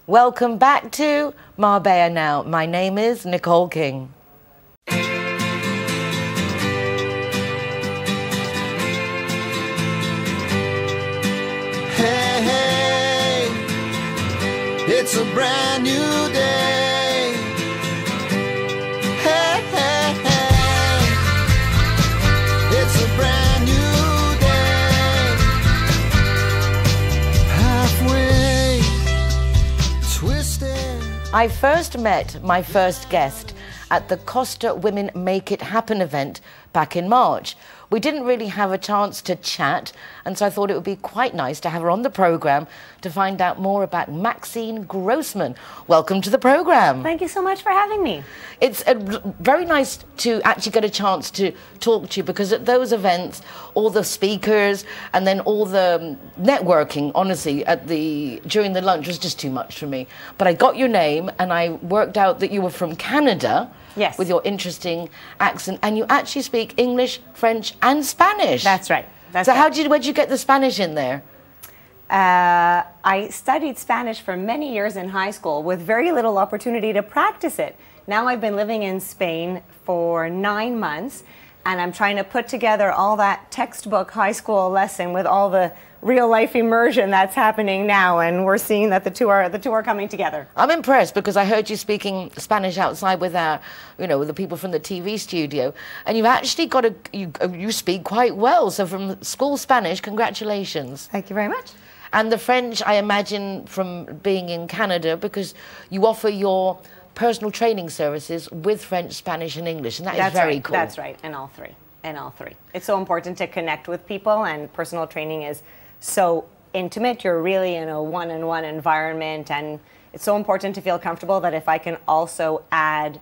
Welcome back to Marbella Now. My name is Nicole King. Hey, hey, it's a brand new day. Hey, hey, hey, it's a brand new day. Halfway twisted. I first met my first guest at the Costa Women Make It Happen event back in March. We didn't really have a chance to chat, and so I thought it would be quite nice to have her on the programme to find out more about Maxine Grossman. Welcome to the programme. Thank you so much for having me. It's very nice to actually get a chance to talk to you, because at those events, all the speakers and then all the networking, honestly, during the lunch was just too much for me. But I got your name and I worked out that you were from Canada. Yes. With your interesting accent, and you actually speak English, French, and Spanish. That's right. Where'd you get the Spanish in there? I studied Spanish for many years in high school with very little opportunity to practice it. Now I've been living in Spain for 9 months, and I'm trying to put together all that textbook high school lesson with all the real life immersion that's happening now, and we're seeing that the two are coming together. I'm impressed, because I heard you speaking Spanish outside with with the people from the TV studio, and you've actually got you speak quite well. So from school Spanish, congratulations. Thank you very much. And the French, I imagine, from being in Canada, because you offer your personal training services with French, Spanish, and English, and that's very cool. That's right, and all three. It's so important to connect with people, and personal training is so intimate. You're really in a one-on-one environment, and it's so important to feel comfortable that if I can also add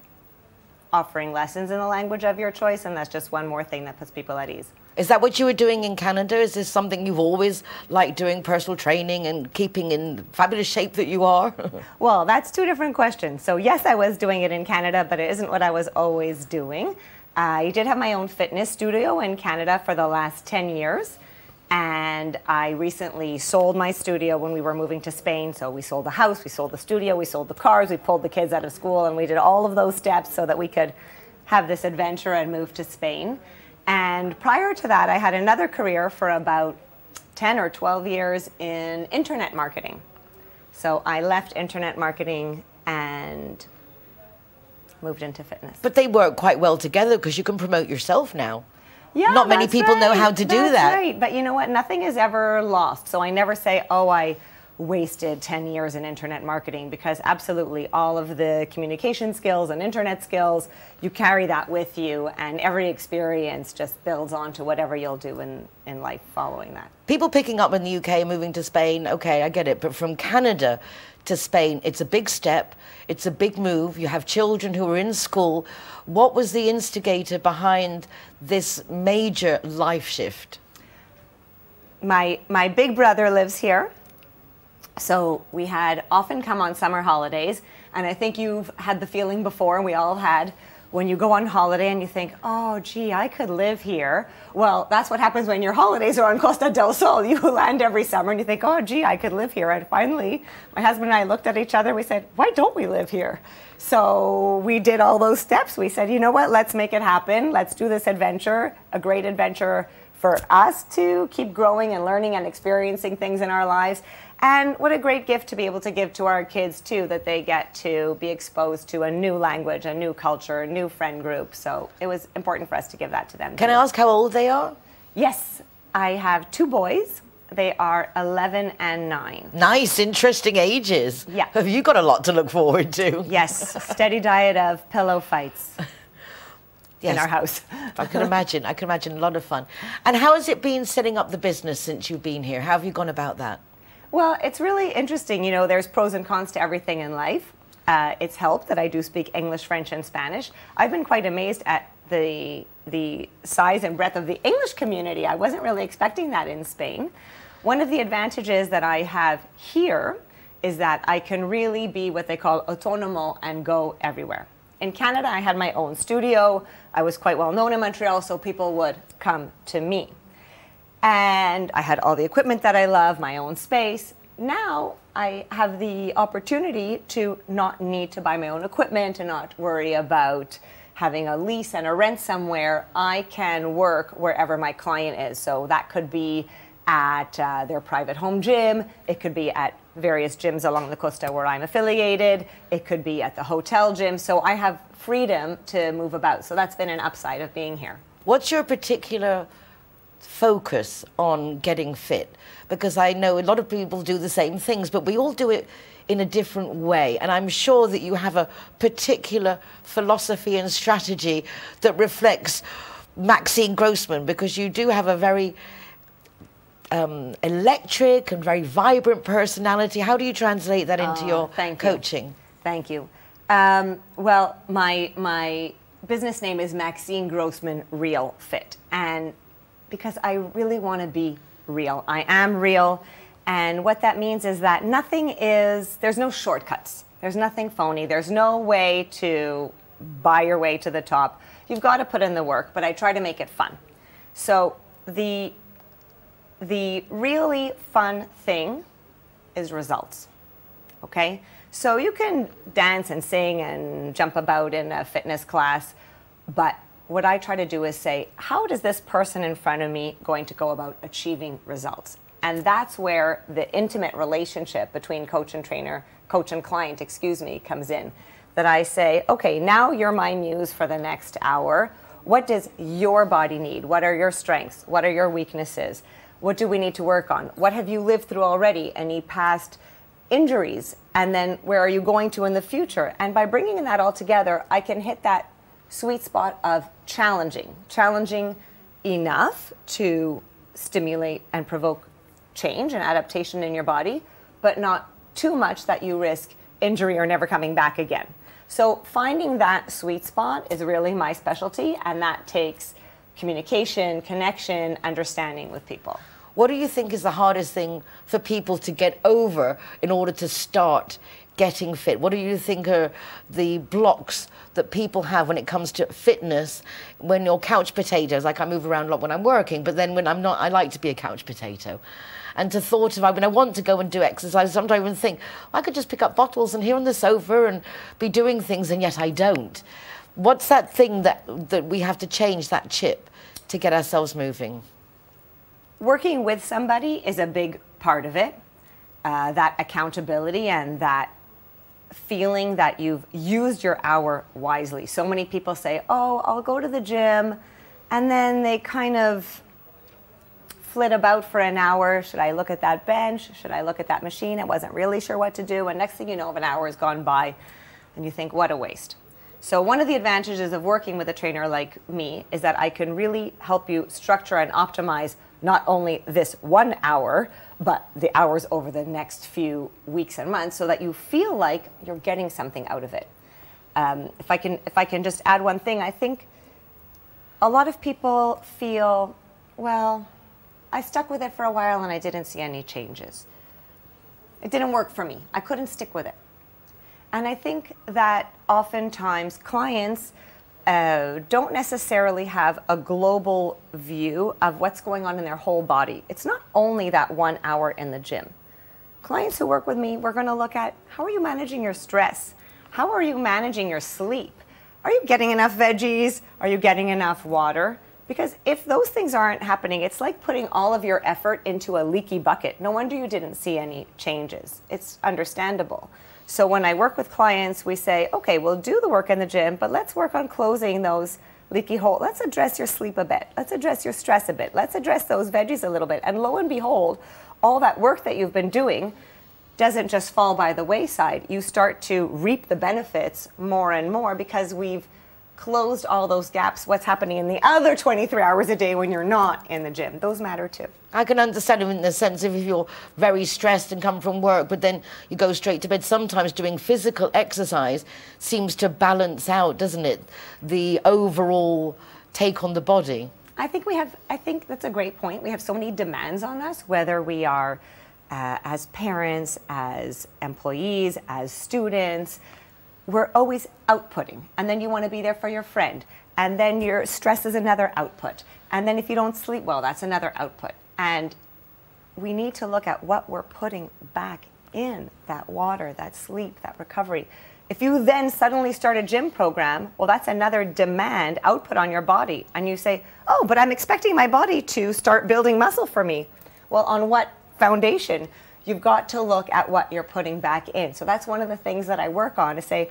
offering lessons in the language of your choice, and that's just one more thing that puts people at ease. Is that what you were doing in Canada? Is this something you've always liked doing, personal training and keeping in fabulous shape that you are? Well, that's two different questions. So yes, I was doing it in Canada, but it isn't what I was always doing. I did have my own fitness studio in Canada for the last 10 years. And I recently sold my studio when we were moving to Spain. So we sold the house, we sold the studio, we sold the cars, we pulled the kids out of school, and we did all of those steps so that we could have this adventure and move to Spain. And prior to that, I had another career for about 10 or 12 years in internet marketing. So I left internet marketing and moved into fitness. But they work quite well together, because you can promote yourself now. Yeah, not many people know how to do that. That's right, but you know what? Nothing is ever lost. So I never say, oh, I wasted 10 years in internet marketing, because absolutely all of the communication skills and internet skills, you carry that with you, and every experience just builds onto whatever you'll do in life following that. People picking up in the UK, moving to Spain, okay, I get it, but from Canada to Spain, it's a big step, it's a big move, you have children who are in school. What was the instigator behind this major life shift? My big brother lives here, so we had often come on summer holidays, and I think you've had the feeling before, and we all had, when you go on holiday and you think, oh, gee, I could live here. Well, that's what happens when your holidays are on Costa del Sol. You land every summer and you think, oh, gee, I could live here. And finally, my husband and I looked at each other. We said, why don't we live here? So we did all those steps. We said, you know what, let's make it happen. Let's do this adventure, a great adventure for us to keep growing and learning and experiencing things in our lives. And what a great gift to be able to give to our kids, too, that they get to be exposed to a new language, a new culture, a new friend group. So it was important for us to give that to them. Can I ask how old they are? Yes, I have 2 boys. They are 11 and 9. Nice, interesting ages. Yeah. Have you got a lot to look forward to? Yes, steady diet of pillow fights. Yes. In our house. I can imagine a lot of fun. And how has it been setting up the business since you've been here? How have you gone about that? Well, it's really interesting. You know, there's pros and cons to everything in life. It's helped that I do speak English, French, and Spanish. I've been quite amazed at the size and breadth of the English community. I wasn't really expecting that in Spain. One of the advantages that I have here is that I can really be what they call autonomo and go everywhere. In Canada, I had my own studio. I was quite well known in Montreal, so people would come to me. And I had all the equipment that I love, my own space. now I have the opportunity to not need to buy my own equipment and not worry about having a lease and a rent somewhere. I can work wherever my client is. So that could be at their private home gym. It could be at various gyms along the Costa where I'm affiliated. It could be at the hotel gym. So I have freedom to move about. So that's been an upside of being here. What's your particular focus on getting fit? Because I know a lot of people do the same things, but we all do it in a different way. And I'm sure that you have a particular philosophy and strategy that reflects Maxine Grossman, because you do have a very electric and very vibrant personality. How do you translate that into your coaching? Thank you. Well, my business name is Maxine Grossman RealFit, and because I really want to be real. I am real, and what that means is that there's no shortcuts. There's nothing phony. There's no way to buy your way to the top. You've got to put in the work, but I try to make it fun. So the really fun thing is results, okay? So you can dance and sing and jump about in a fitness class, but what I try to do is say, how is this person in front of me going to go about achieving results? And that's where the intimate relationship between coach and client, comes in. That I say, okay, now you're my muse for the next hour. What does your body need? What are your strengths? What are your weaknesses? What do we need to work on? What have you lived through already? Any past injuries? And then where are you going to in the future? And by bringing that all together, I can hit that sweet spot of challenging enough to stimulate and provoke change and adaptation in your body, but not too much that you risk injury or never coming back again. So finding that sweet spot is really my specialty, and that takes communication, connection, understanding with people. What do you think is the hardest thing for people to get over in order to start getting fit? What do you think are the blocks that people have when it comes to fitness, when you're couch potatoes? Like, I move around a lot when I'm working, but then when I'm not, I like to be a couch potato. And to thought of, when I want to go and do exercise, sometimes I even think, I could just pick up bottles and here on the sofa and be doing things, and yet I don't. What's that thing that we have to change, that chip, to get ourselves moving? Working with somebody is a big part of it. That accountability and that feeling that you've used your hour wisely. So many people say, oh, I'll go to the gym, and then they kind of flit about for an hour. Should I look at that bench? Should I look at that machine? I wasn't really sure what to do. And next thing you know, an hour has gone by, and you think, what a waste. So one of the advantages of working with a trainer like me is that I can really help you structure and optimize not only this 1 hour, but the hours over the next few weeks and months, so that you feel like you're getting something out of it. If I can just add one thing, I think a lot of people feel, well, I stuck with it for a while and I didn't see any changes. It didn't work for me. I couldn't stick with it. And I think that oftentimes clients don't necessarily have a global view of what's going on in their whole body. It's not only that 1 hour in the gym. Clients who work with me, we're going to look at, how are you managing your stress? How are you managing your sleep? Are you getting enough veggies? Are you getting enough water? Because if those things aren't happening, it's like putting all of your effort into a leaky bucket. No wonder you didn't see any changes. It's understandable. So when I work with clients, we say, okay, we'll do the work in the gym, but let's work on closing those leaky holes. Let's address your sleep a bit. Let's address your stress a bit. Let's address those veggies a little bit. And lo and behold, all that work that you've been doing doesn't just fall by the wayside. You start to reap the benefits more and more because we've closed all those gaps. What's happening in the other 23 hours a day when you're not in the gym? Those matter too. I can understand it in the sense of if you're very stressed and come from work, but then you go straight to bed. Sometimes doing physical exercise seems to balance out, doesn't it, the overall take on the body. I think that's a great point. We have so many demands on us, whether we are as parents, as employees, as students. We're always outputting, and then you want to be there for your friend, and then your stress is another output, and then if you don't sleep well, that's another output. And we need to look at what we're putting back in, that water, that sleep, that recovery. If you then suddenly start a gym program, well, that's another demand output on your body. And you say, oh, but I'm expecting my body to start building muscle for me. Well, on what foundation? You've got to look at what you're putting back in. So that's one of the things that I work on, to say,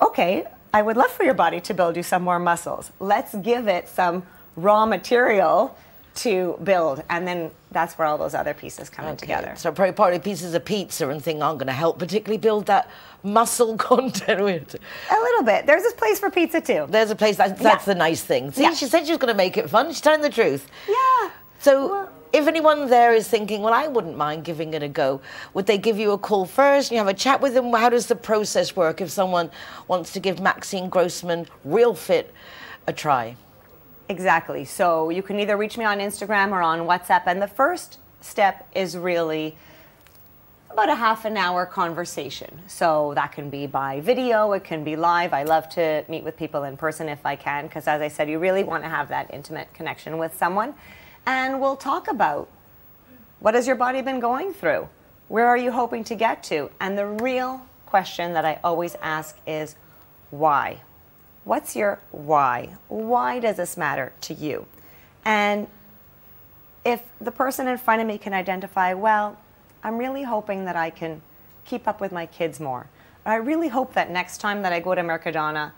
okay, I would love for your body to build you some more muscles. Let's give it some raw material to build, and then that's where all those other pieces come in together. So probably pieces of pizza and thing aren't going to help particularly build that muscle content with it. A little bit. There's a place for pizza too. There's a place, that's the nice thing. See, she said she was going to make it fun. She's telling the truth. Yeah. So if anyone there is thinking, well, I wouldn't mind giving it a go, would they give you a call first and you have a chat with them? How does the process work if someone wants to give Maxine Grossman RealFit a try? Exactly. So you can either reach me on Instagram or on WhatsApp. And the first step is really about a half an hour conversation. So that can be by video, it can be live. I love to meet with people in person if I can, because as I said, you really want to have that intimate connection with someone. And we'll talk about, what has your body been going through? Where are you hoping to get to? And the real question that I always ask is, why? What's your why? Why does this matter to you? And if the person in front of me can identify, well, I'm really hoping that I can keep up with my kids more. Or I really hope that next time that I go to Mercadona,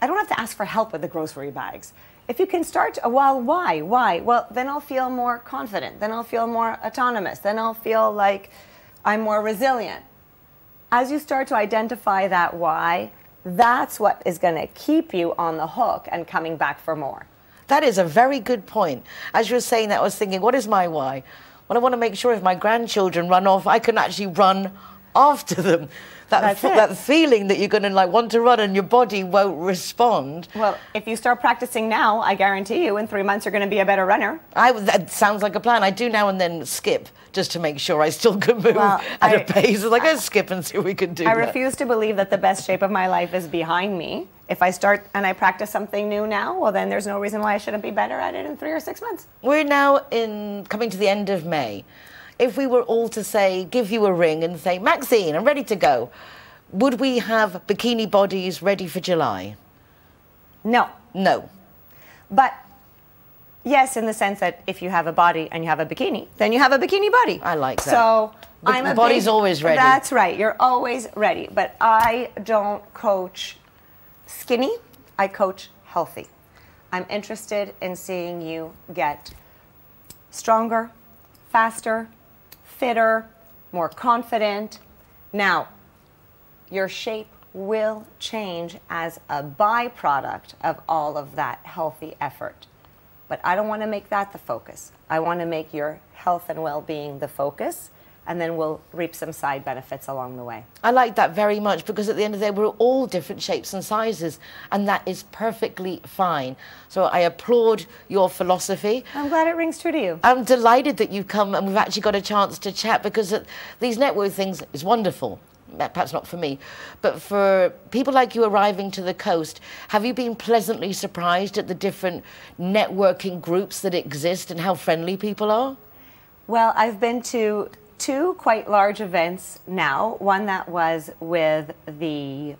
I don't have to ask for help with the grocery bags. If you can start, well, why? Well, then I'll feel more confident. Then I'll feel more autonomous. Then I'll feel like I'm more resilient. As you start to identify that why, that's what is going to keep you on the hook and coming back for more. That is a very good point. As you were saying that, I was thinking, what is my why? Well, I want to make sure if my grandchildren run off, I can actually run after them. That feeling that you're going to want to run and your body won't respond. Well, if you start practicing now, I guarantee you in 3 months you're going to be a better runner. That sounds like a plan. I do now and then skip just to make sure I still can move at a pace. It's like, let's skip and see if we can do I that. refuse to believe that the best shape of my life is behind me. If I start and I practice something new now, well, then there's no reason why I shouldn't be better at it in 3 or 6 months. We're now coming to the end of May. If we were all to say, give you a ring and say, Maxine, I'm ready to go, would we have bikini bodies ready for July? No. No. But yes, in the sense that if you have a body and you have a bikini, then you have a bikini body. I like that. So the body's always ready. That's right. You're always ready. But I don't coach skinny. I coach healthy. I'm interested in seeing you get stronger, faster, fitter, more confident. Now, your shape will change as a byproduct of all of that healthy effort. But I don't want to make that the focus. I want to make your health and well-being the focus, and then we'll reap some side benefits along the way. I like that very much, because at the end of the day, we're all different shapes and sizes, and that is perfectly fine. So I applaud your philosophy. I'm glad it rings true to you. I'm delighted that you've come and we've actually got a chance to chat, because these network things is wonderful. Perhaps not for me, but for people like you arriving to the coast, have you been pleasantly surprised at the different networking groups that exist and how friendly people are? Well, I've been to 2 quite large events now. One that was with the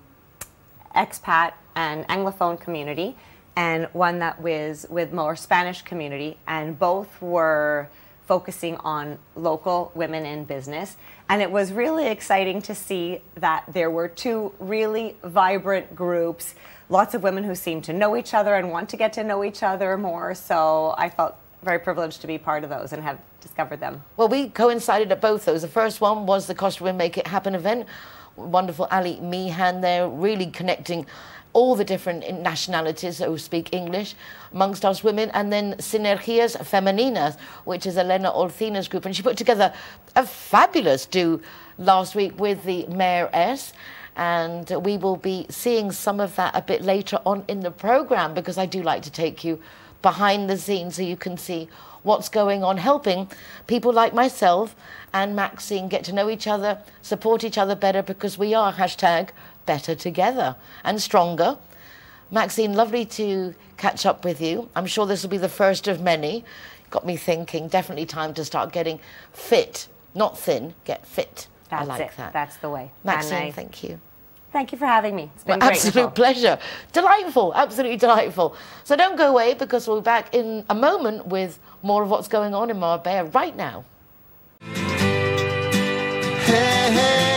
expat and Anglophone community, and one that was with more Spanish community, and both were focusing on local women in business. And it was really exciting to see that there were 2 really vibrant groups, lots of women who seemed to know each other and want to get to know each other more. So I felt very privileged to be part of those and have discovered them. Well, we coincided at both those. The first one was the Costa Women Make It Happen event. Wonderful Ali Meehan there, really connecting all the different nationalities who speak English amongst us women, and then SInergias Femeninas, which is Elena Olcina's group, and she put together a fabulous do last week with the mayoress, and we will be seeing some of that a bit later on in the program, because I do like to take you behind the scenes so you can see what's going on, helping people like myself and Maxine get to know each other, support each other better, because we are #better together and stronger. Maxine, lovely to catch up with you. I'm sure this will be the first of many. got me thinking, definitely time to start getting fit. Not thin, get fit. That's I like it. that. That's the way. Maxine, thank you. Thank you for having me. It's been Well, great, absolute Nicole. pleasure. Delightful, absolutely delightful. So don't go away, because we'll be back in a moment with more of what's going on in Marbella right now. Hey, hey.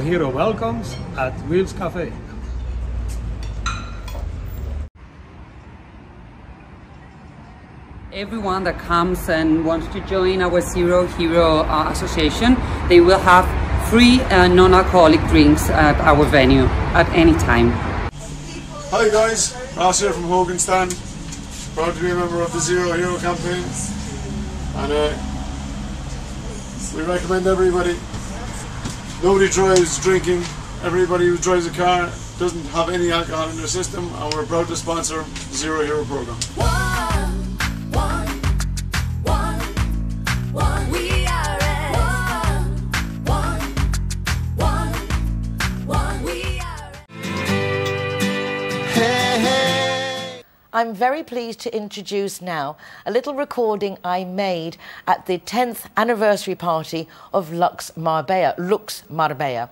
Hero welcomes at Wheels Cafe. Everyone that comes and wants to join our Zero Hero Association, they will have free non-alcoholic drinks at our venue at any time. Hi guys, Ross here from Hoganstown. Proud to be a member of the Zero Hero campaign, and we recommend everybody. Nobody drives drinking. Everybody who drives a car doesn't have any alcohol in their system, and we're proud to sponsor the Zero Hero program. We are Hey, hey. I'm very pleased to introduce now a little recording I made at the 10th anniversary party of Luks Marbella. Luks Marbella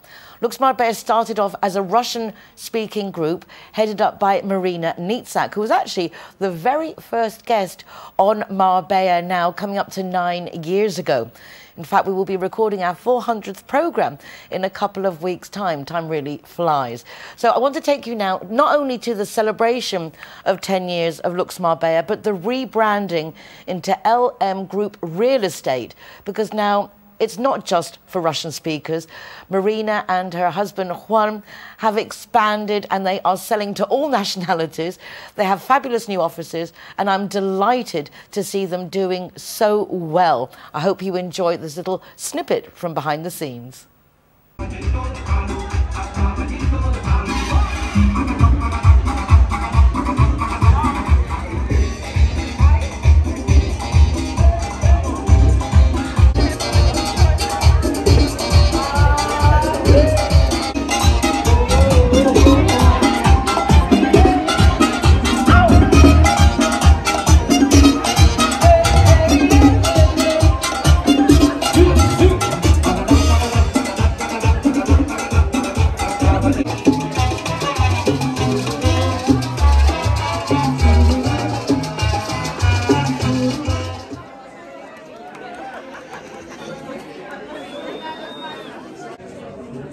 started off as a Russian-speaking group headed up by Marina Nitsak, who was actually the very first guest on Marbella now coming up to 9 years ago. In fact, we will be recording our 400th programme in a couple of weeks' time. Time really flies. So I want to take you now not only to the celebration of 10 years of Luks Marbella, but the rebranding into LM Group Real Estate, because now it's not just for Russian speakers. Marina and her husband Juan have expanded, and they are selling to all nationalities. They have fabulous new offices, and I'm delighted to see them doing so well. I hope you enjoy this little snippet from behind the scenes.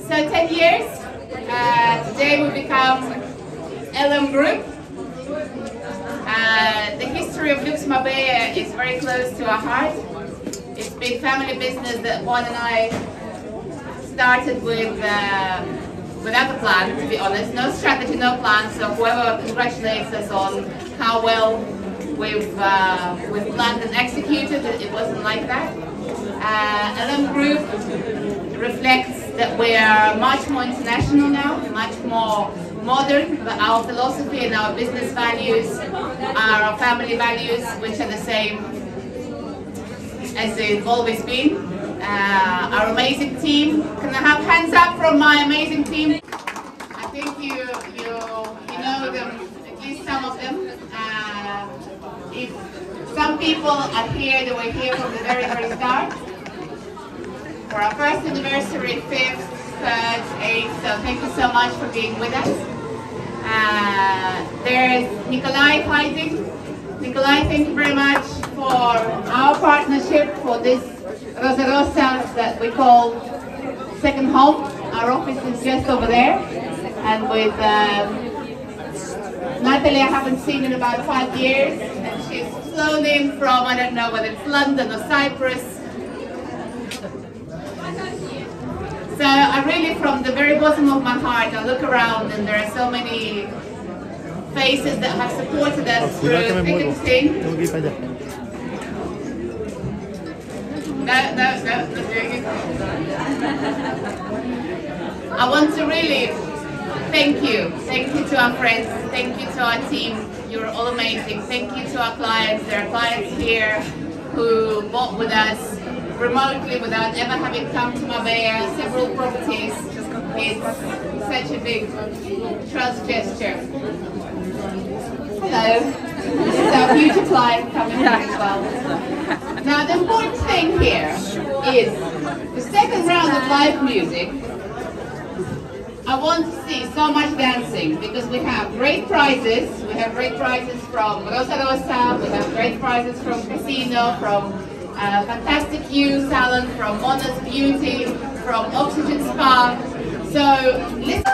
So 10 years, today we become LM Group. The history of Luks Marbella is very close to our heart. It's been family business that Juan and I started with without a plan, to be honest. No strategy, no plan, so whoever congratulates us on how well we've planned and executed, it wasn't like that. LM Group reflects that we are much more international now, much more modern, but our philosophy and our business values are our family values, which are the same as they've always been. Our amazing team, can I have hands up from my amazing team? I think you know them, at least some of them. If some people are here, they were here from the very, very start. For our first anniversary, 5th, 3rd, 8th, so thank you so much for being with us. There's Nikolai hiding. Nikolai, thank you very much for our partnership for this Rosa Rosa that we call second home. Our office is just over there. And with Natalie, I haven't seen in about 5 years, and she's flown in from, I don't know whether it's London or Cyprus. So I really, from the very bottom of my heart, I look around and there are so many faces that have supported us through thick and thin. No. I want to really thank you. Thank you to our friends. Thank you to our team. You're all amazing. Thank you to our clients. There are clients here who bought with us remotely without ever having come to Marbella, several properties. It's such a big trust gesture. Hello. This is our future client coming here as well. Now the important thing here is the second round of live music. I want to see so much dancing because we have great prizes. We have great prizes from Rosa Rosa, we have great prizes from Casino, from Fantastic You Salon, from Mona's Beauty, from Oxygen Spa. So listen.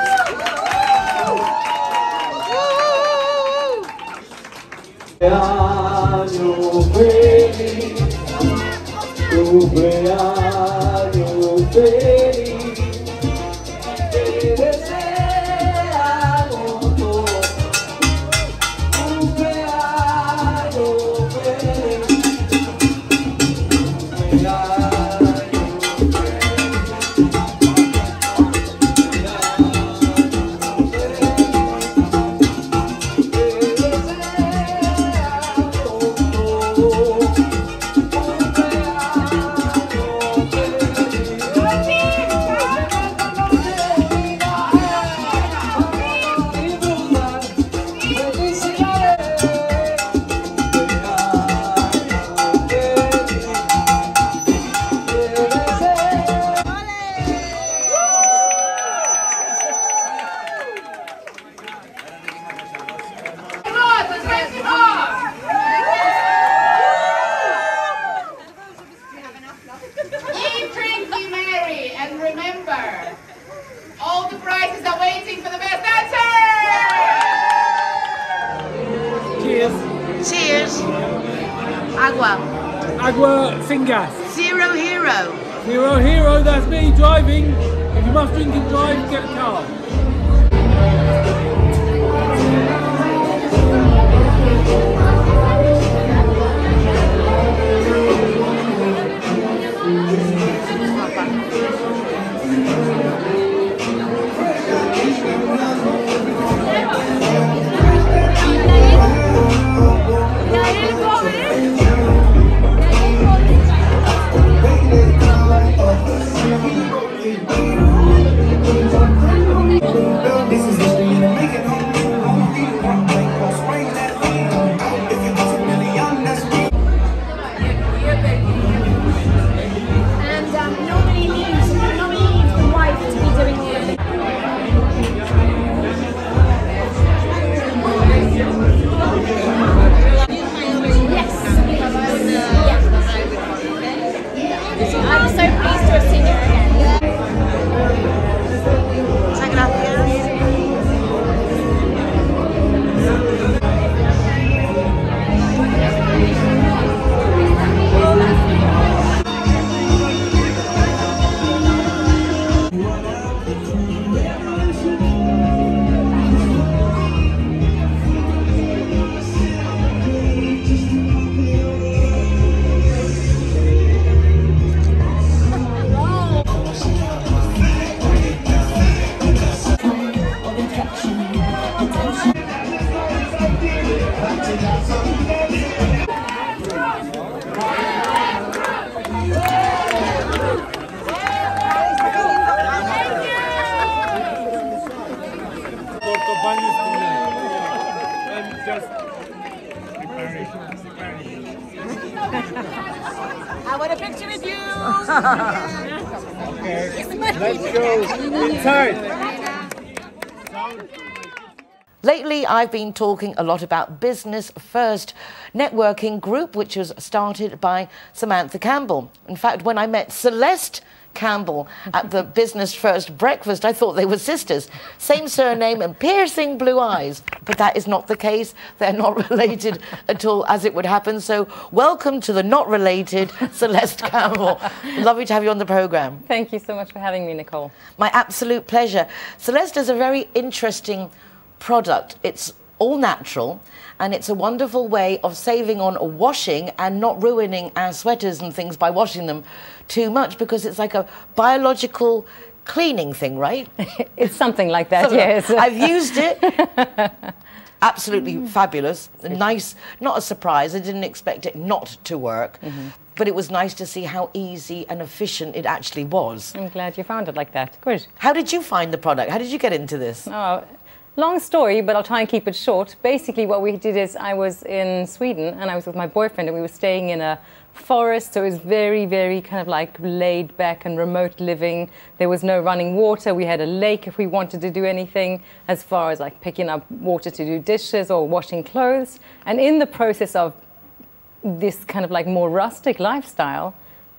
Agua Fingas. Zero Hero. Zero Hero, that's me driving. If you must drink and drive, get a car. I want a picture with you. Let's go inside. Lately, I've been talking a lot about Business First networking group, which was started by Samantha Campbell. In fact, when I met Celeste Campbell at the Business First breakfast, I thought they were sisters. Same surname and piercing blue eyes. But that is not the case. They're not related at all, as it would happen. So welcome to the not related Celeste Campbell. Lovely to have you on the programme. Thank you so much for having me, Nicole. My absolute pleasure. Celeste is a very interesting product. It's all natural, and it's a wonderful way of saving on washing and not ruining our sweaters and things by washing them too much, because it's like a biological cleaning thing, right? It's something like that, yes. I've used it. Absolutely fabulous. Nice, not a surprise. I didn't expect it not to work. But it was nice to see how easy and efficient it actually was. I'm glad you found it like that. Good. How did you find the product? How did you get into this? Oh, long story, but I'll try and keep it short. Basically, what we did is I was in Sweden and I was with my boyfriend and we were staying in a forest, so it was very, very kind of like laid back and remote living. There was no running water. We had a lake if we wanted to do anything, as far as like picking up water to do dishes or washing clothes. And in the process of this kind of like more rustic lifestyle,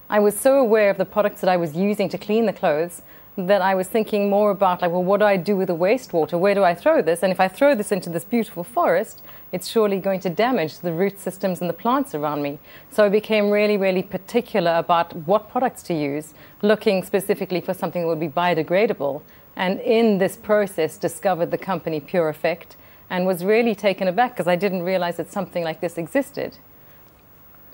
I was so aware of the products that I was using to clean the clothes that I was thinking more about like, well, what do I do with the wastewater? Where do I throw this? And if I throw this into this beautiful forest, it's surely going to damage the root systems and the plants around me. So I became really, really particular about what products to use, looking specifically for something that would be biodegradable. And in this process, discovered the company Pure Effect and was really taken aback because I didn't realize that something like this existed.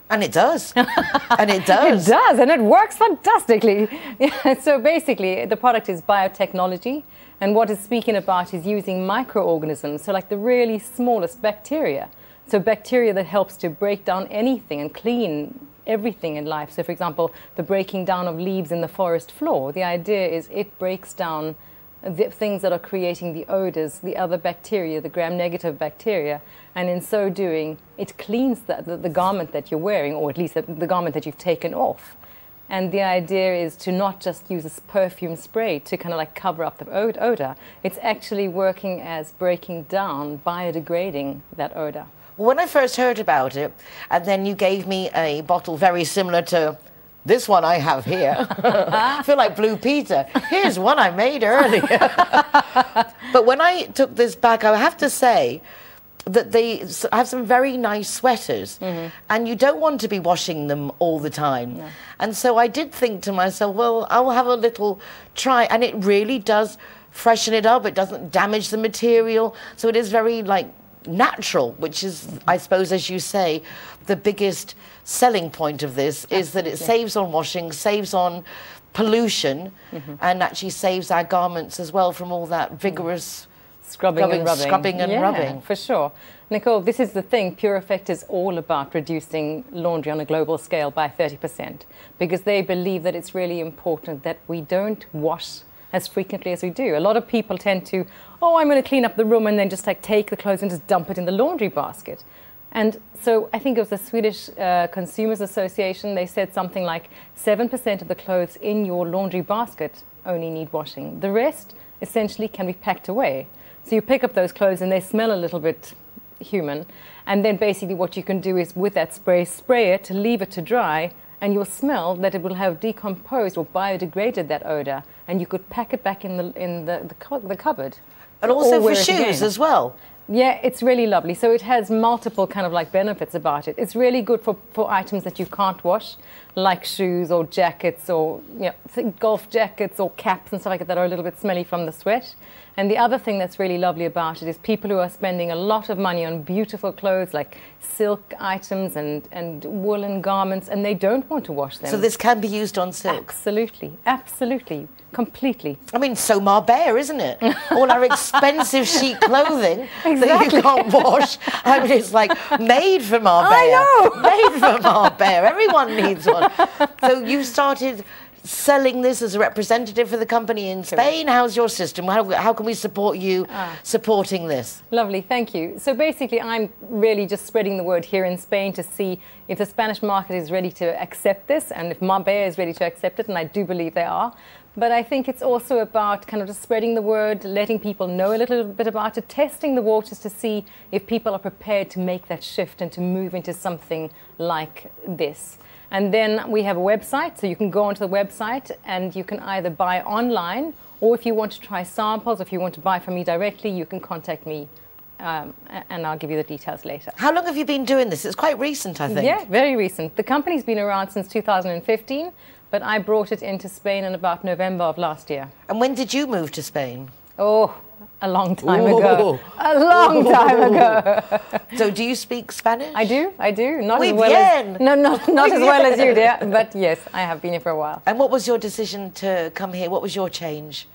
And it does. And it does. It does, and it works fantastically. Yeah, so basically, the product is biotechnology, and what it's speaking about is using microorganisms, so like the really smallest bacteria. So bacteria that helps to break down anything and clean everything in life. So for example, the breaking down of leaves in the forest floor, the idea is it breaks down the things that are creating the odors, the other bacteria, the gram-negative bacteria, and in so doing, it cleans the garment that you're wearing, or at least the garment that you've taken off. And the idea is to not just use this perfume spray to kind of like cover up the odor. It's actually working as breaking down, biodegrading that odor. When I first heard about it, and then you gave me a bottle very similar to this one I have here. I feel like Blue Peter. Here's one I made earlier. But when I took this back, I have to say that they have some very nice sweaters, and you don't want to be washing them all the time. No. And so I did think to myself, well, I'll have a little try, and it really does freshen it up. It doesn't damage the material, so it is very like natural, which is, I suppose, as you say, the biggest selling point of this is that it saves on washing, saves on pollution, and actually saves our garments as well from all that vigorous scrubbing and rubbing. Rubbing. For sure. Nicole, this is the thing. Pure Effect is all about reducing laundry on a global scale by 30%, because they believe that it's really important that we don't wash as frequently as we do. A lot of people tend to, oh, I'm going to clean up the room and then just like take the clothes and just dump it in the laundry basket. And so I think it was the Swedish Consumers Association, they said something like 7% of the clothes in your laundry basket only need washing. The rest essentially can be packed away. So you pick up those clothes and they smell a little bit human. And then basically what you can do is with that spray it, leave it to dry, and you'll smell that it will have decomposed or biodegraded that odor, and you could pack it back in the cupboard. And also for shoes as well. Yeah, it's really lovely. So it has multiple kind of like benefits about it. It's really good for items that you can't wash, like shoes or jackets or golf jackets or caps and stuff like that are a little bit smelly from the sweat. And the other thing that's really lovely about it is people who are spending a lot of money on beautiful clothes like silk items and woolen garments, and they don't want to wash them. So this can be used on silk? Absolutely, absolutely, completely. I mean, so Marbella, isn't it? All our expensive chic clothing that you can't wash. I mean, it's like made for Marbella. I know! Made for Marbella. Everyone needs one. So you started selling this as a representative for the company in Spain. How's your system? How can we support you supporting this? Lovely, thank you. So basically I'm really just spreading the word here in Spain to see if the Spanish market is ready to accept this and if Marbella is ready to accept it, and I do believe they are. But I think it's also about kind of just spreading the word, letting people know a little bit about it, testing the waters to see if people are prepared to make that shift and to move into something like this. And then we have a website, so you can go onto the website and you can either buy online, or if you want to try samples, if you want to buy from me directly, you can contact me and I'll give you the details later. How long have you been doing this? It's quite recent, I think. Yeah, very recent. The company's been around since 2015, but I brought it into Spain in about November of last year. And when did you move to Spain? Oh, a long time ago. A long time ago. So do you speak Spanish? I do. Not Muy as well bien. as not as well as you, dear. But yes, I have been here for a while. And what was your decision to come here? What was your change?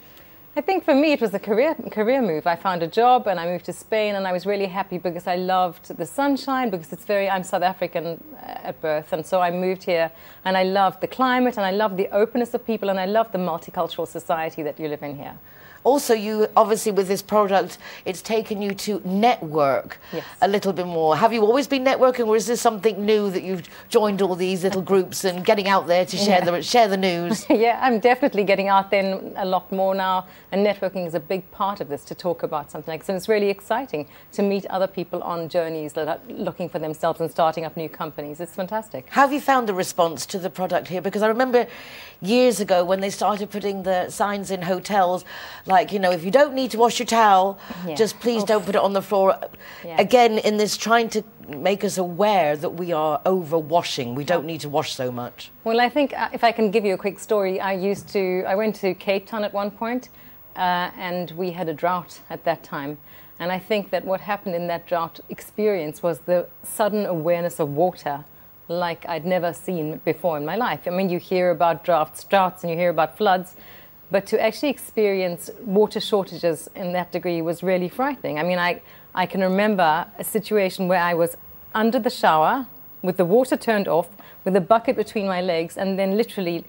I think for me it was a career move. I found a job and I moved to Spain, and I was really happy because I loved the sunshine, because I'm South African at birth, and so I moved here and I loved the climate and I loved the openness of people and I loved the multicultural society that you live in here. Also, you obviously with this product, it's taken you to network a little bit more. Have you always been networking, or is this something new that you've joined all these little groups and getting out there to share the news? Yeah, I'm definitely getting out there a lot more now, and networking is a big part of this, to talk about something like this. And it's really exciting to meet other people on journeys that are looking for themselves and starting up new companies. It's fantastic. How have you found the response to the product here? Because I remember years ago when they started putting the signs in hotels, like, you know, if you don't need to wash your towel, just please don't put it on the floor. Again, in this trying to make us aware that we are over washing. We don't need to wash so much. Well, I think if I can give you a quick story, I went to Cape Town at one point, and we had a drought at that time. And I think that what happened in that drought experience was the sudden awareness of water like I'd never seen before in my life. I mean, you hear about droughts and you hear about floods, but to actually experience water shortages in that degree was really frightening. I mean, I can remember a situation where I was under the shower with the water turned off, with a bucket between my legs, and then literally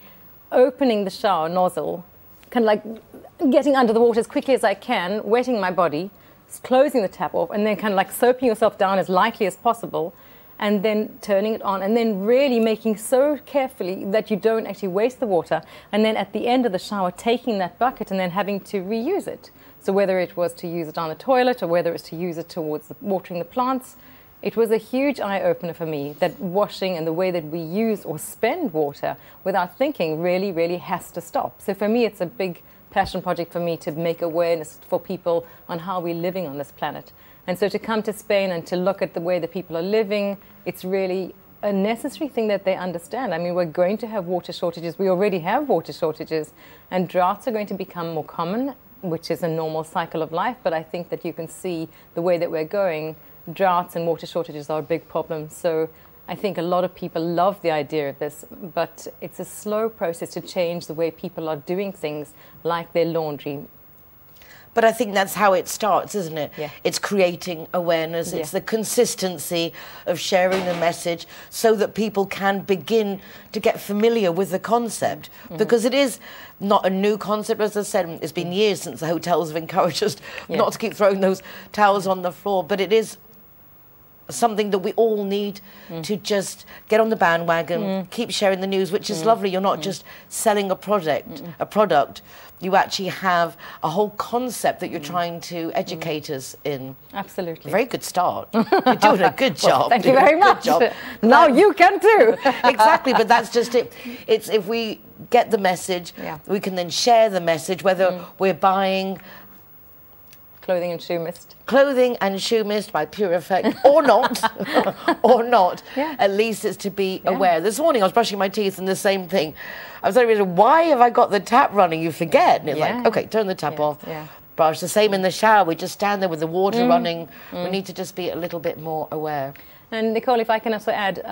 opening the shower nozzle, kind of like getting under the water as quickly as I can, wetting my body, closing the tap off, and then kind of like soaping yourself down as lightly as possible, and then turning it on, and then really making so carefully that you don't actually waste the water, and then at the end of the shower taking that bucket and then having to reuse it. So whether it was to use it on the toilet or whether it's to use it towards watering the plants, it was a huge eye-opener for me that washing and the way that we use or spend water without thinking really, really has to stop. So for me, it's a big passion project for me to make awareness for people on how we're living on this planet. And so to come to Spain and to look at the way that people are living, it's really a necessary thing that they understand. I mean, we're going to have water shortages. We already have water shortages, and droughts are going to become more common, which is a normal cycle of life. But I think that you can see the way that we're going, droughts and water shortages are a big problem. So I think a lot of people love the idea of this, but it's a slow process to change the way people are doing things like their laundry. But I think that's how it starts, isn't it? Yeah. It's creating awareness. It's the consistency of sharing the message so that people can begin to get familiar with the concept. Because it is not a new concept. As I said, it's been years since the hotels have encouraged us not to keep throwing those towels on the floor. But it is something that we all need to just get on the bandwagon, keep sharing the news, which is lovely. You're not just selling a product. You actually have a whole concept that you're trying to educate us in. Absolutely. Very good start. You're doing a good job. Well, thank you very much. Now you can too. Exactly, but that's just it. It's if we get the message, we can then share the message, whether we're buying clothing and shoe mist. Clothing and shoe mist by Pure Effect, or not, or not. At least it's to be aware. This morning I was brushing my teeth and the same thing. I was like, why have I got the tap running? You forget. And it's like, okay, turn the tap off. Brush. The same in the shower. We just stand there with the water running. We need to just be a little bit more aware. And Nicole, if I can also add,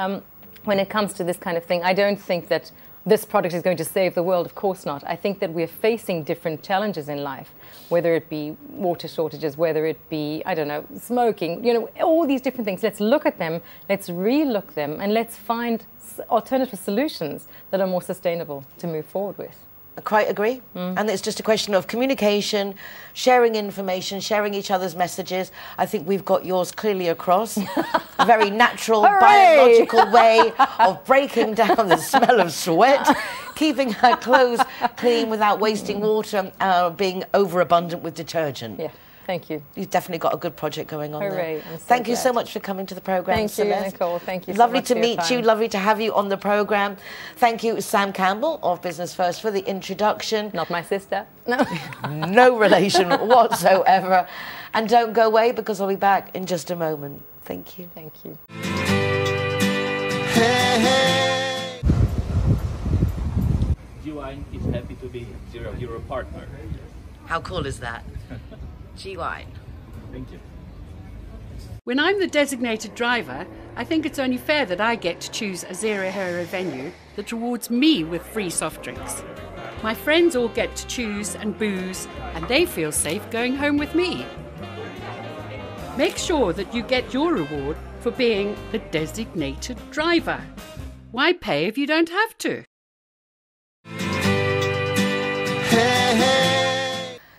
when it comes to this kind of thing, I don't think that this product is going to save the world, of course not. I think that we're facing different challenges in life, whether it be water shortages, whether it be, I don't know, smoking, you know, all these different things. Let's look at them, let's re-look them, and let's find alternative solutions that are more sustainable to move forward with. I quite agree. And it's just a question of communication, sharing information, sharing each other's messages. I think we've got yours clearly across. A very natural, biological way of breaking down the smell of sweat, keeping our clothes clean without wasting water, being overabundant with detergent. Yeah. Thank you. You've definitely got a good project going on Hooray, there. I'm so Thank you glad. so much for coming to the programme, Thank you, Celeste. Nicole. Thank you so Lovely much to for your meet you. time. Lovely to have you on the programme. Thank you, Sam Campbell of Business First, for the introduction. Not my sister. No. No relation whatsoever. And don't go away, because I'll be back in just a moment. Thank you. Thank you. Hey, hey. GWine is happy to be Zero Hero partner. How cool is that? G wine. Thank you. When I'm the designated driver, I think it's only fair that I get to choose a zero-hero venue that rewards me with free soft drinks. My friends all get to choose and booze, and they feel safe going home with me. Make sure that you get your reward for being the designated driver. Why pay if you don't have to?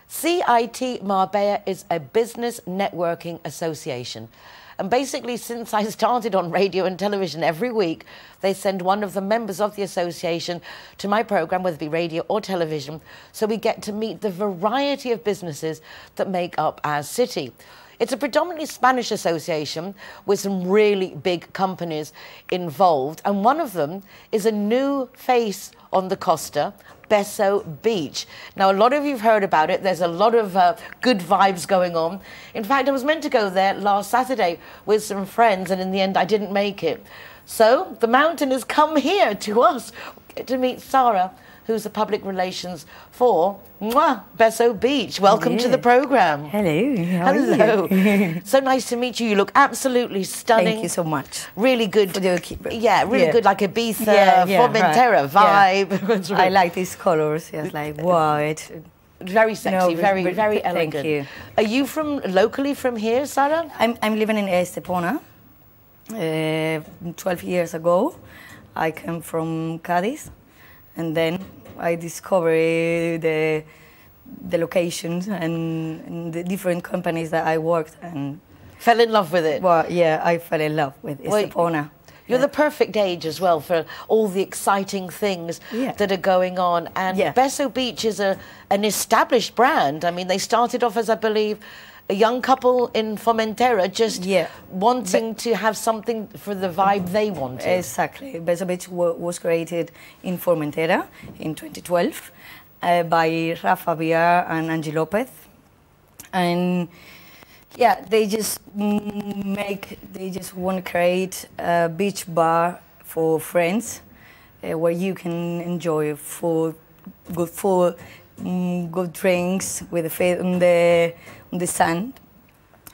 CIT Marbella is a business networking association. And basically, since I started on radio and television every week, they send one of the members of the association to my program, whether it be radio or television, so we get to meet the variety of businesses that make up our city. It's a predominantly Spanish association with some really big companies involved, and one of them is a new face on the Costa, Beso Beach. Now, a lot of you've heard about it. There's a lot of good vibes going on. In fact, I was meant to go there last Saturday with some friends, and in the end, I didn't make it. So the mountain has come here to us. We get to meet Sarah, who's the public relations for Beso Beach. Welcome to the program. Hello. How Hello. are you? So nice to meet you. You look absolutely stunning. Thank you so much. Really good. Yeah, really good, like Ibiza, Formentera vibe. Yeah. I like these colors. Yes, like white. Very sexy, very elegant. Thank you. Are you locally from here, Sarah? I'm living in Estepona. 12 years ago, I came from Cadiz, and then I discovered the locations and the different companies that I worked and fell in love with it. Well, yeah, I fell in love with Estepona. You're the perfect age as well for all the exciting things that are going on. And Beso Beach is an established brand. I mean, they started off as, I believe, a young couple in Formentera just wanting to have something for the vibe they wanted. Exactly. Beso Beach was created in Formentera in 2012 by Rafa Villar and Angie Lopez. And yeah, they just want to create a beach bar for friends where you can enjoy good food, good drinks with the feet on the sand.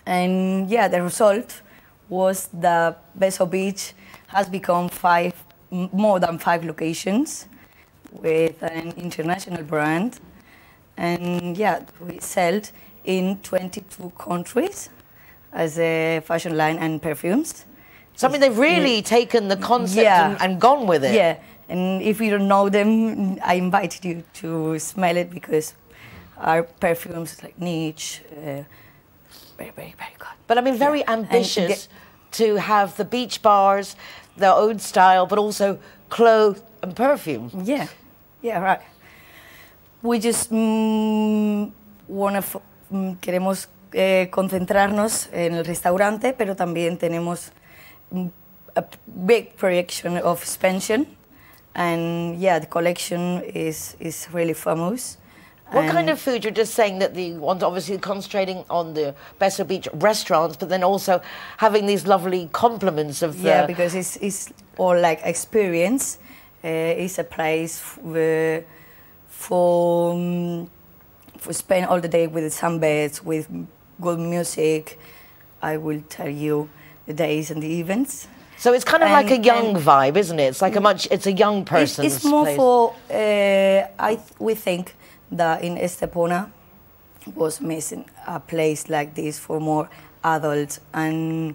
And yeah, the result was that Beso Beach has become more than 5 locations with an international brand. And yeah, we sell in 22 countries as a fashion line and perfumes. So I mean, they've really taken the concept and gone with it. Yeah, and if you don't know them, I invite you to smell it because our perfumes like niche, very good. But I mean, very ambitious to have the beach bars, their own style, but also clothes and perfume. Yeah, yeah, right. We just queremos concentrarnos en el restaurante, pero también tenemos a big projection of expansion, and yeah, the collection is really famous. What kind of food? You're just saying that you want, obviously concentrating on the Beso Beach restaurants, but then also having these lovely compliments of the... Yeah, because it's all like experience. It's a place for spend all the day with the sunbeds, with good music. I will tell you the days and the events. So it's kind of like a young vibe, isn't it? It's like it's a young person's It's more place. for, we think that in Estepona was missing a place like this for more adults and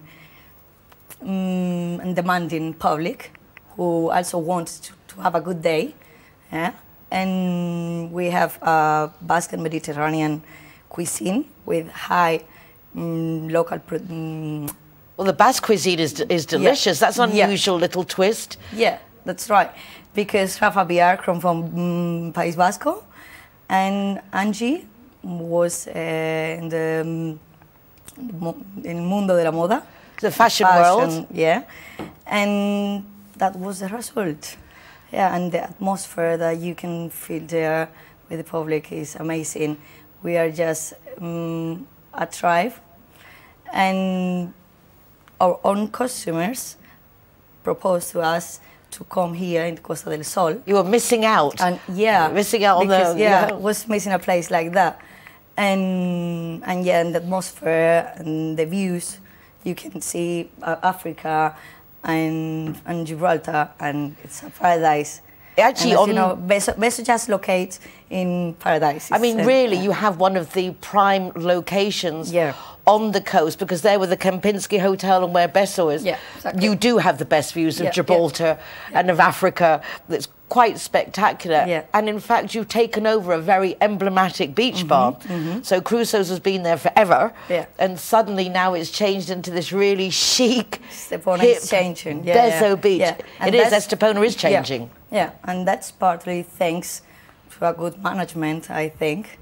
demanding public who also wants to have a good day. Yeah? And we have a Basque Mediterranean cuisine with high local... well, the Basque cuisine is delicious. That's an unusual little twist. Yeah, that's right. Because Rafa Villar come from País Vasco, and Angie was in the mundo de la moda. The fashion world. Yeah, and that was the result. Yeah, and the atmosphere that you can feel there with the public is amazing. We are just a tribe, and our own customers proposed to us to come here in Costa del Sol. You were missing out. And yeah, missing out on because, was missing a place like that. and yeah, and the atmosphere and the views, you can see Africa and Gibraltar, and it's a paradise. Actually, and as you know, Beso just locates in paradise. I mean, really, you have one of the prime locations on the coast, because there with the Kempinski Hotel and where Beso is, exactly. you do have the best views of Gibraltar and of Africa. That's quite spectacular. And in fact, you've taken over a very emblematic beach bar. So Crusoe's has been there forever, and suddenly now it's changed into this really chic, Estepona hip is changing. Beso beach. And It is, Estepona is changing. Yeah, and that's partly thanks to a good management, I think.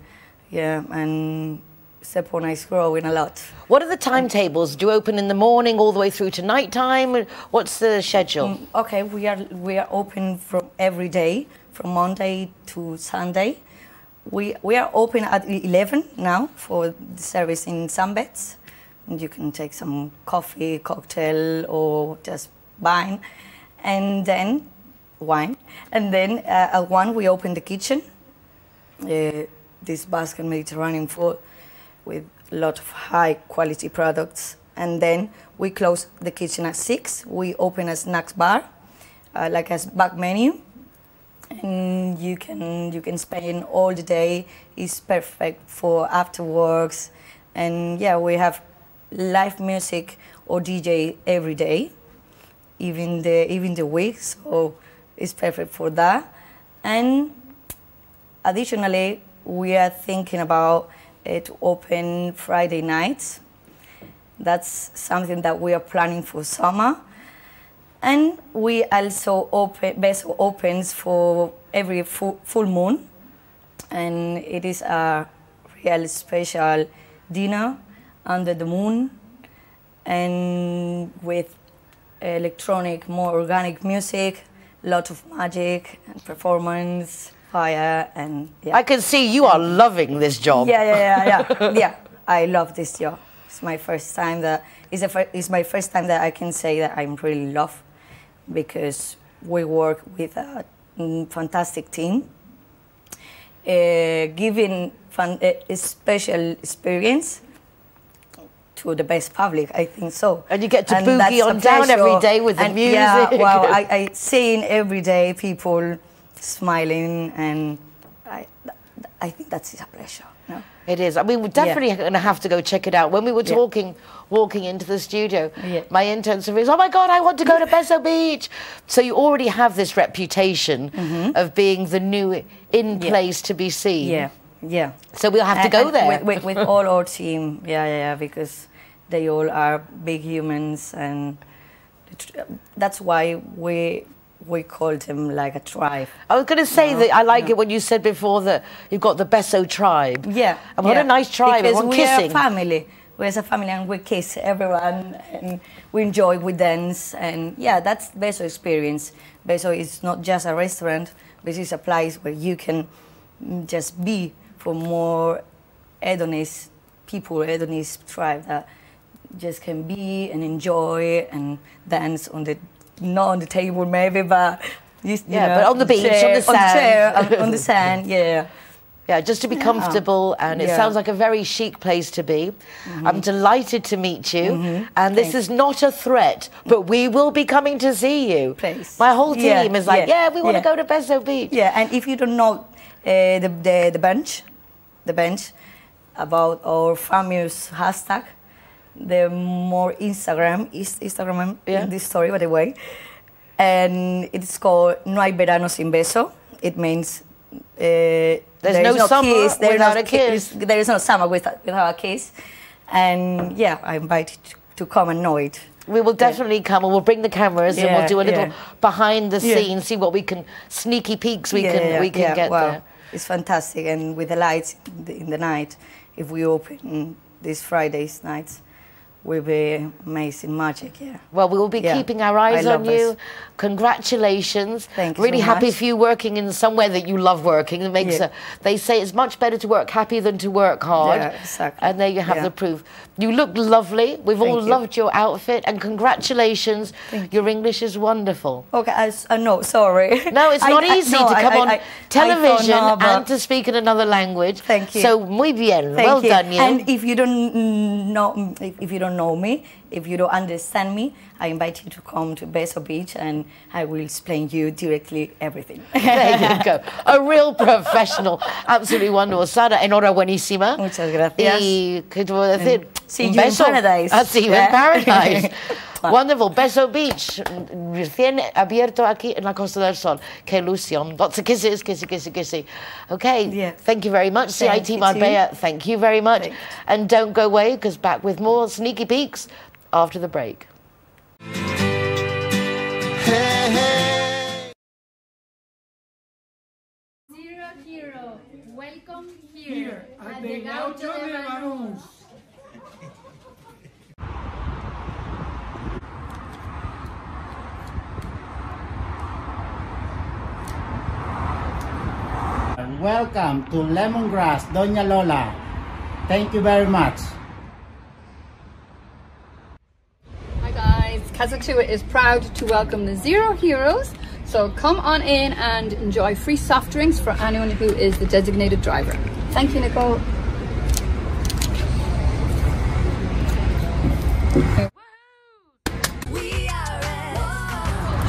Yeah, and Estepona is growing a lot. What are the timetables? Do you open in the morning all the way through to night time? What's the schedule? Okay, we are open from every day, from Monday to Sunday. We are open at 11 now for the service in sunbeds. And you can take some coffee, cocktail, or just wine, and then at 1 we open the kitchen. This Basque Mediterranean food with a lot of high quality products, and then we close the kitchen at 6. We open a snacks bar, like a back menu, and you can spend all the day. It's perfect for after works, and yeah, we have live music or DJ every day, even the week, so it's perfect for that. And additionally, we are thinking about to open Friday nights. That's something that we are planning for summer. And we also Beso opens for every full moon. And it is a real special dinner under the moon, and with electronic, more organic music, lot of magic and performance. Fire, and I can see you are loving this job. Yeah. I love this job. It's my first time it's my first time that I can say that I'm really love, because we work with a fantastic team, giving a special experience to the best public, I think so. And you get to boogie on down every day with the music. Yeah, well, I see every day people smiling, and I think that's a pleasure. No? It is. I mean, we're definitely going to have to go check it out. When we were walking into the studio, my intern said, "Oh my God, I want to go to Beso Beach." So you already have this reputation of being the new place to be seen. Yeah. So we'll have to go there with all our team. Because they all are big humans, and that's why we call them like a tribe. I was going to say that I like it when you said before that you've got the Beso tribe. Yeah. And what a nice tribe. Because everyone we kissing. are a family. We're a family, and we kiss everyone, and we enjoy, we dance, and yeah, that's Beso experience. Beso is not just a restaurant, but it's a place where you can just be for more hedonist people, hedonist tribe that just can be and enjoy and dance on the, not on the table maybe, but you know, but on the beach, on the sand. On the sand, Yeah, just to be comfortable, and it sounds like a very chic place to be. I'm delighted to meet you, and this is not a threat, but we will be coming to see you. Please. My whole team is like, we want to go to Beso Beach. Yeah, and if you don't know the bench about our famous hashtag, the more Instagram in this story, by the way, and it's called No hay verano sin beso. It means there's no summer kiss, without a kiss. There is no summer without a kiss. And yeah, I invite you to come and know it. We will definitely come, and we'll bring the cameras, and we'll do a little behind the scenes, see what we can, sneaky peeks we can get there. It's fantastic, and with the lights in the night, if we open these Fridays nights, will be amazing magic, yeah. Well, we will be keeping our eyes on you. Congratulations. Thank you really so happy much. for you working in somewhere that you love working. It makes they say it's much better to work happy than to work hard. Yeah, exactly. And there you have the proof. You look lovely. We've all loved your outfit, and congratulations. Your English is wonderful. Okay, no, sorry. No, it's not easy to come on television and to speak in another language. Thank you. So muy bien. Thank well you. done, you. And if you don't know me, if you don't understand me, I invite you to come to Beso Beach and I will explain you directly everything. There you go. A real professional. Absolutely wonderful. Sara, enhorabuenísima. Muchas gracias. Y, ¿qué te puedo decir? See you in paradise. See you in paradise. Wonderful. Beso Beach. Recién abierto aquí en la Costa del Sol. Qué ilusión. Lots of kisses, kissy, kissy, kissy. Okay. Thank you very much. CIT Marbella, thank you very much. And don't go away, because back with more sneaky peeks after the break. Zero Hero, welcome here at the Gaucho de Banús. Welcome to Lemongrass, Doña Lola. Thank you very much. Hi guys, Kazatua is proud to welcome the Zero Heroes. So come on in and enjoy free soft drinks for anyone who is the designated driver. Thank you, Nicole.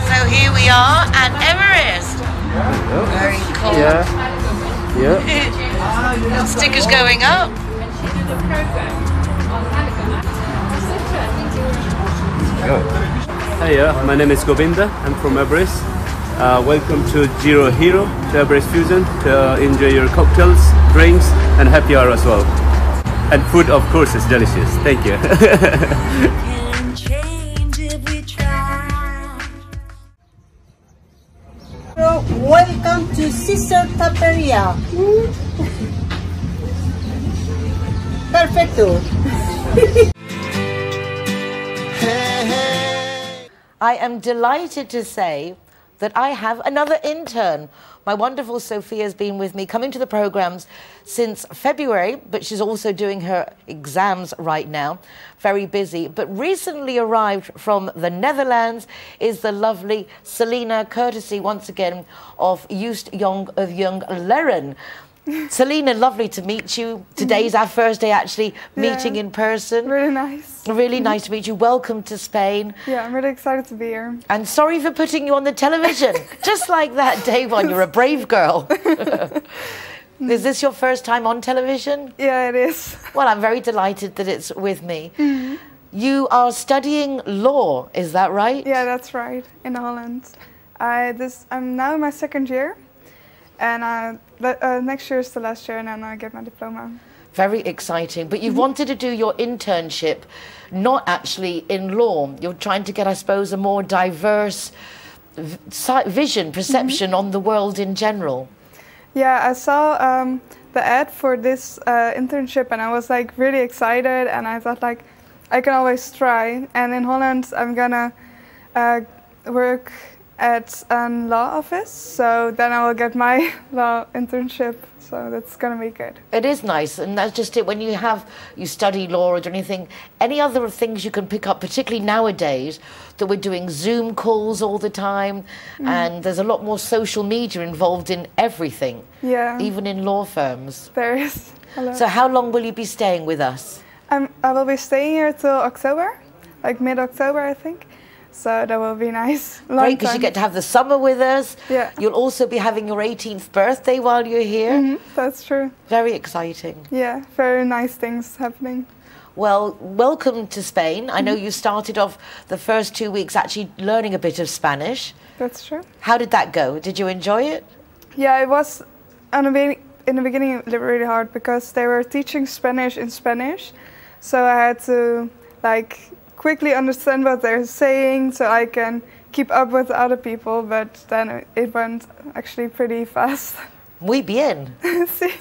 So here we are at Everest. Very cool. Stickers going up. Hi, my name is Govinda. I'm from Everest. Welcome to Zero Hero, to Everest Fusion, to enjoy your cocktails, drinks, and happy hour as well. And food, of course, is delicious. Thank you. Welcome to Sister Taperia. Perfecto. I am delighted to say that I have another intern. My wonderful Sophia has been with me, coming to the programs since February, but she's also doing her exams right now. Very busy. But recently arrived from the Netherlands is the lovely Selina, courtesy once again of JongLeren. Selina, lovely to meet you. Today's our first day actually meeting in person. Really nice. Really nice to meet you. Welcome to Spain. Yeah, I'm really excited to be here. And sorry for putting you on the television. Just like that, day one, you're a brave girl. Is this your first time on television? Yeah, it is. Well, I'm very delighted that it's with me. You are studying law, is that right? Yeah, that's right, in Holland. I'm now in my second year. And next year is the last year, and then I get my diploma. Very exciting. But you've wanted to do your internship, not actually in law. You're trying to get, I suppose, a more diverse vision, perception on the world in general. Yeah, I saw the ad for this internship, and I was like really excited, and I thought like I can always try. And in Holland, I'm gonna work at a law office, so then I will get my law internship, so that's gonna be good. It is nice, and that's just it. When you study law or anything, any other things you can pick up, particularly nowadays, that we're doing Zoom calls all the time, and there's a lot more social media involved in everything, even in law firms. There is a lot. So how long will you be staying with us? I will be staying here till October, like mid-October, I think. So that will be nice. Great, because you get to have the summer with us. Yeah. You'll also be having your 18th birthday while you're here. That's true. Very exciting. Yeah, very nice things happening. Well, welcome to Spain. I know you started off the first 2 weeks actually learning a bit of Spanish. That's true. How did that go? Did you enjoy it? Yeah, it was in the beginning really hard because they were teaching Spanish in Spanish. So I had to quickly understand what they're saying so I can keep up with other people, but then it went actually pretty fast. Muy bien. Sí.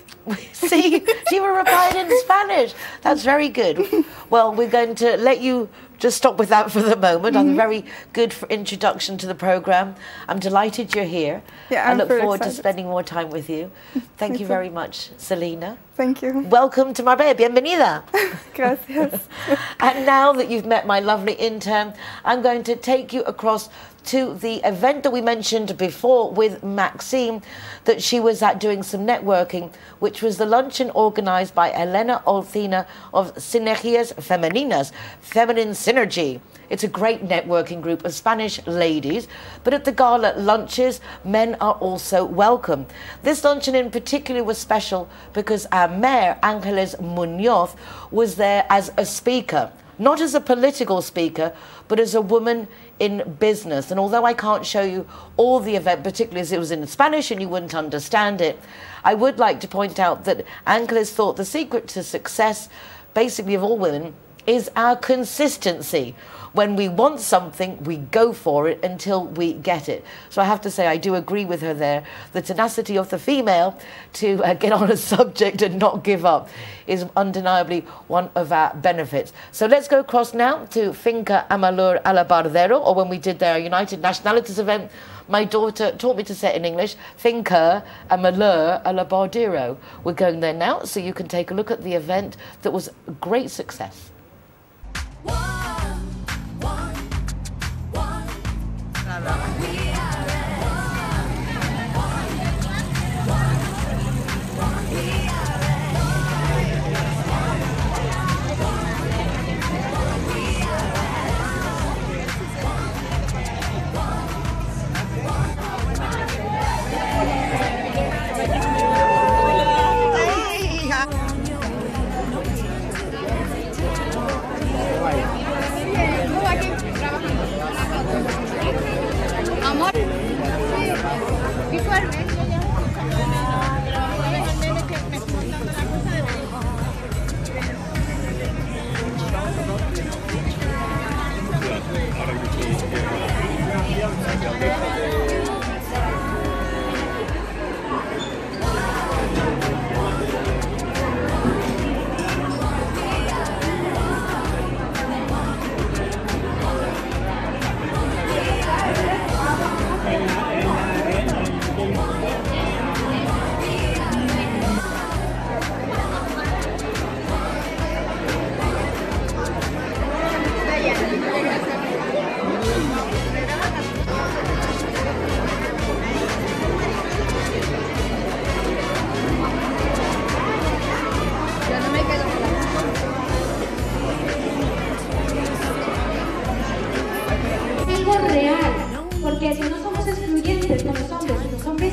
See, you were replying in Spanish. That's very good. Well, we're going to let you just stop with that for the moment. A very good introduction to the program. I'm delighted you're here. Yeah, I look forward to spending more time with you. Thank you very much, Selina. Thank you. Welcome to Marbella. Bienvenida. Gracias. And now that you've met my lovely intern, I'm going to take you across to the event that we mentioned before with Maxine, that she was at doing some networking, which was the luncheon organized by Elena Olcina of SInergias Femeninas, Feminine Synergy. It's a great networking group of Spanish ladies, but at the gala lunches, men are also welcome. This luncheon in particular was special because our mayor, Angeles Muñoz, was there as a speaker. Not as a political speaker, but as a woman in business. And although I can't show you all the event, particularly as it was in Spanish and you wouldn't understand it, I would like to point out that Angeles thought the secret to success, basically of all women, is our consistency. When we want something, we go for it until we get it. So I have to say, I do agree with her there. The tenacity of the female to get on a subject and not give up is undeniably one of our benefits. So let's go across now to Finca Amalur a la Bardero, or when we did their United Nationalities event, my daughter taught me to say it in English, Finca Amalur a la Bardero. We're going there now, so you can take a look at the event that was a great success. Porque si no somos excluyentes con los hombres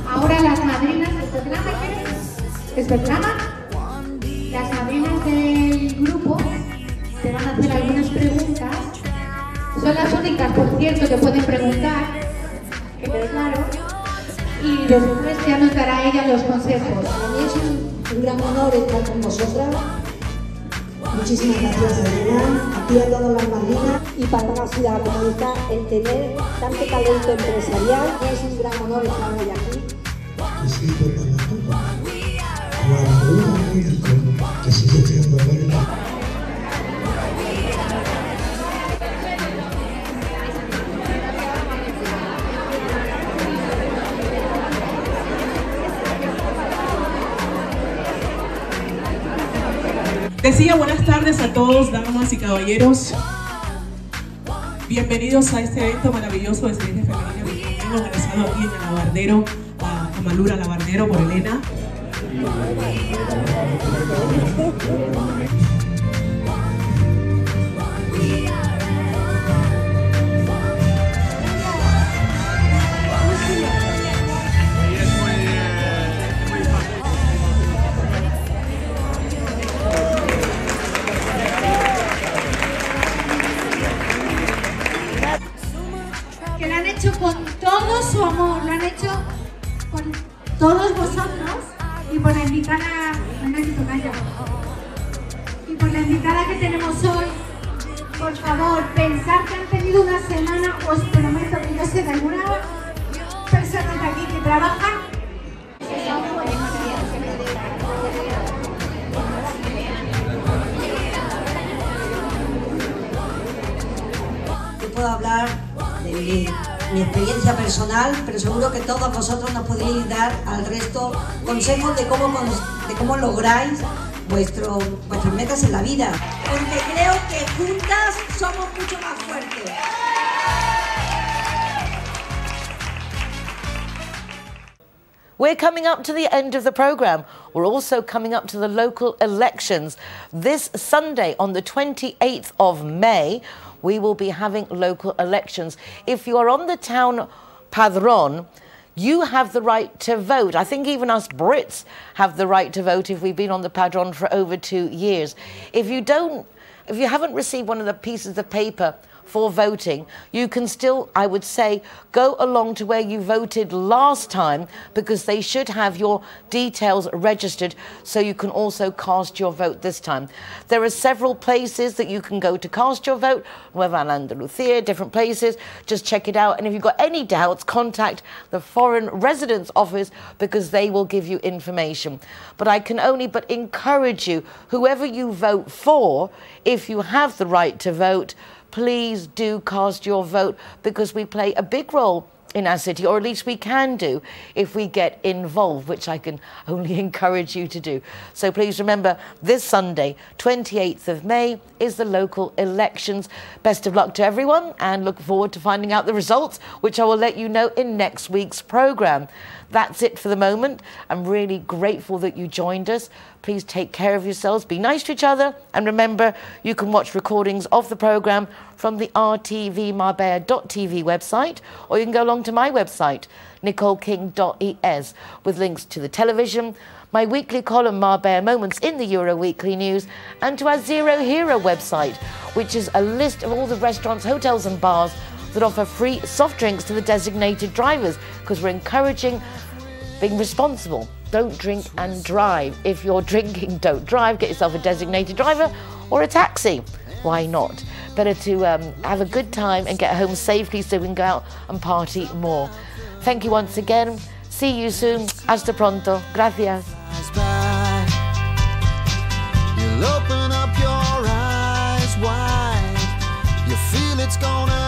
ahora las madrinas del programa, ¿es programa? Las madrinas del grupo te van a hacer algunas preguntas. Son las únicas, por cierto, que pueden preguntar, que quede claro, y después ya nos dará ella los consejos. Para mí es un gran honor estar con vosotras. Muchísimas gracias, Selina, a ti, a todas las madrinas. Y para una ciudad como esta, el tener tanto talento empresarial es un gran honor estar hoy aquí. Escrito por la tumba, cuando un médico que sigue siendo médico. Decía buenas tardes a todos, damas y caballeros. Bienvenidos a este evento maravilloso de SInergias Femeninas, organizado aquí en el Labardero, a Malura Labardero por Elena. Que lo han hecho con todo su amor, lo han hecho con todos vosotros y por la invitada, y por la invitada que tenemos hoy. Por favor, pensad que antes tenido una semana, os prometo que yo sé de alguna persona de aquí que trabaja. Yo puedo hablar de mi experiencia personal, pero seguro que todos vosotros nos podéis dar al resto consejos de cómo lográis vuestras metas en la vida. Porque creo que juntas somos mucho más fuertes. We're coming up to the end of the programme. We're also coming up to the local elections. This Sunday, on the 28th of May, we will be having local elections. If you are on the town padron, you have the right to vote. I think even us Brits have the right to vote if we've been on the padron for over 2 years. If you haven't received one of the pieces of paper for voting, you can still, I would say, go along to where you voted last time, because they should have your details registered so you can also cast your vote this time. There are several places that you can go to cast your vote, Nueva Andalucía, different places. Just check it out, and if you've got any doubts, contact the Foreign Residence Office, because they will give you information. But I can only but encourage you, whoever you vote for, if you have the right to vote, please do cast your vote, because we play a big role in our city, or at least we can do if we get involved, which I can only encourage you to do. So please remember, this Sunday, 28th of May, is the local elections. Best of luck to everyone, and look forward to finding out the results, which I will let you know in next week's programme. That's it for the moment. I'm really grateful that you joined us. Please take care of yourselves, be nice to each other, and remember, you can watch recordings of the programme from the RTV Marbella.tv website, or you can go along to my website, nicoleking.es, with links to the television, my weekly column Marbella Moments in the Euro Weekly News, and to our Zero Hero website, which is a list of all the restaurants, hotels and bars that offer free soft drinks to the designated drivers, because we're encouraging being responsible. Don't drink and drive. If you're drinking, don't drive. Get yourself a designated driver or a taxi. Why not? Better to have a good time and get home safely so we can go out and party more. Thank you once again. See you soon. Hasta pronto. Gracias. You'll open up your eyes wide. You feel it's gonna